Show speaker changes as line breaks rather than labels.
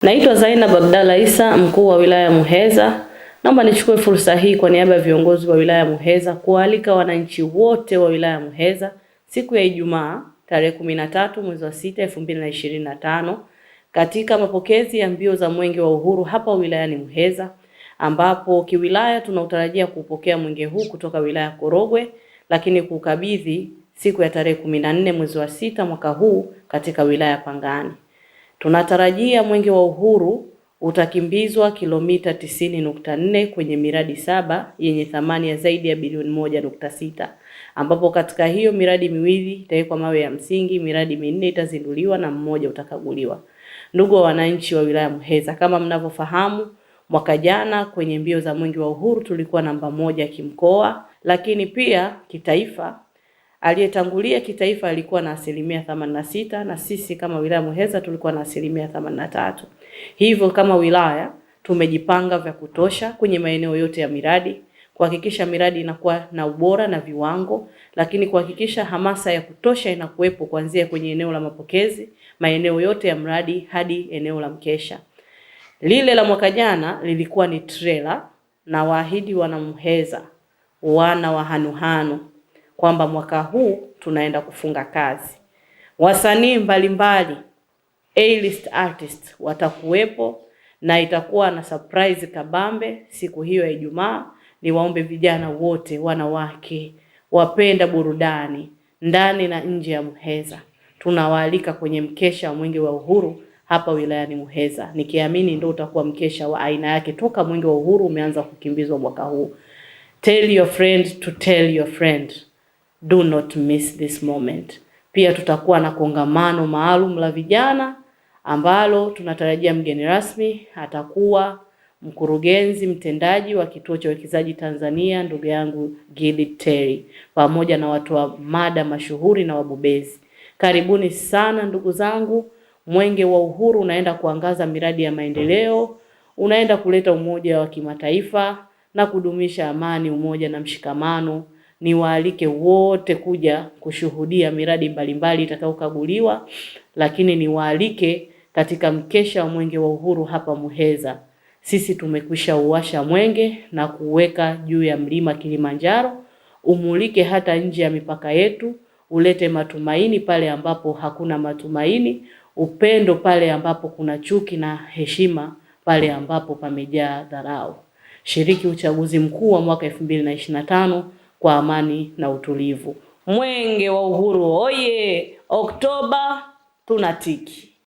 Naitwa Zainab Abdalla Isa, mkuu wa wilaya ya Muheza. Naomba nichukue fursa hii kwa niaba ya viongozi wa wilaya ya Muheza kualika wananchi wote wa wilaya ya Muheza siku ya Ijumaa tarehe 13 mwezi wa 6 2025 katika mapokezi ya mbio za Mwenge wa Uhuru hapa wilayani Muheza, ambapo kiwilaya tunautarajia kupokea mwenge huu kutoka wilaya ya Korogwe, lakini kukabidhi siku ya tarehe 14 mwezi wa 6 mwaka huu katika wilaya ya Pangani. Tunatarajia Mwenge wa Uhuru utakimbizwa kilomita 90.4 kwenye miradi 7 yenye thamani ya zaidi ya bilioni 1.6, ambapo katika hiyo miradi miwili itawekwa mawe ya msingi, miradi minne itazinduliwa na mmoja utakaguliwa. Ndugu wananchi wa wilaya Muheza, kama mnavyofahamu, mwaka jana kwenye mbio za Mwenge wa Uhuru tulikuwa namba 1 kimkoa, lakini pia kitaifa. Aliyetangulia kitaifa alikuwa na 86% na sisi kama wilaya Muheza tulikuwa na 83%. Hivyo kama wilaya tumejipanga vya kutosha kwenye maeneo yote ya miradi kuhakikisha miradi inakuwa na ubora na viwango, lakini kuhakikisha hamasa ya kutosha inakuwepo kuanzia kwenye eneo la mapokezi, maeneo yote ya mradi hadi eneo la mkesha. Lile la mwaka jana lilikuwa ni trailer, na waahidi wana Muheza, wana wa Hanuhanu, kwamba mwaka huu tunaenda kufunga kazi. Wasanii mbalimbali, A-list artist watakuwepo na itakuwa na surprise kabambe siku hiyo ya Ijumaa. Niwaombe vijana wote, wanawake, wapenda burudani ndani na nje ya Muheza, tunawaalika kwenye mkesha wa Mwenge wa Uhuru hapa wilayani Muheza, nikiamini ndio utakuwa mkesha wa aina yake toka Mwenge wa Uhuru umeanza kukimbizwa mwaka huu. Tell your friend to tell your friend. Do not miss this moment. Pia tutakuwa na kongamano maalum la vijana ambalo tunatarajia mgeni rasmi atakuwa mkurugenzi mtendaji wa Kituo cha Uwekezaji Tanzania, ndugu yangu Gilly Terry, pamoja na watu wa mada mashuhuri na wabobezi. Karibuni sana ndugu zangu. Mwenge wa Uhuru unaenda kuangaza miradi ya maendeleo, unaenda kuleta umoja wa kimataifa na kudumisha amani, umoja na mshikamano. Niwaalike wote kuja kushuhudia miradi mbalimbali itakayokaguliwa, lakini niwaalike katika mkesha wa Mwenge wa Uhuru hapa Muheza. Sisi tumekwisha uwasha mwenge na kuweka juu ya mlima Kilimanjaro, umulike hata nje ya mipaka yetu, ulete matumaini pale ambapo hakuna matumaini, upendo pale ambapo kuna chuki, na heshima pale ambapo pamejaa dharau. Shiriki uchaguzi mkuu wa mwaka 2025 kwa amani na utulivu. Mwenge wa Uhuru oye! Oktoba tunatiki.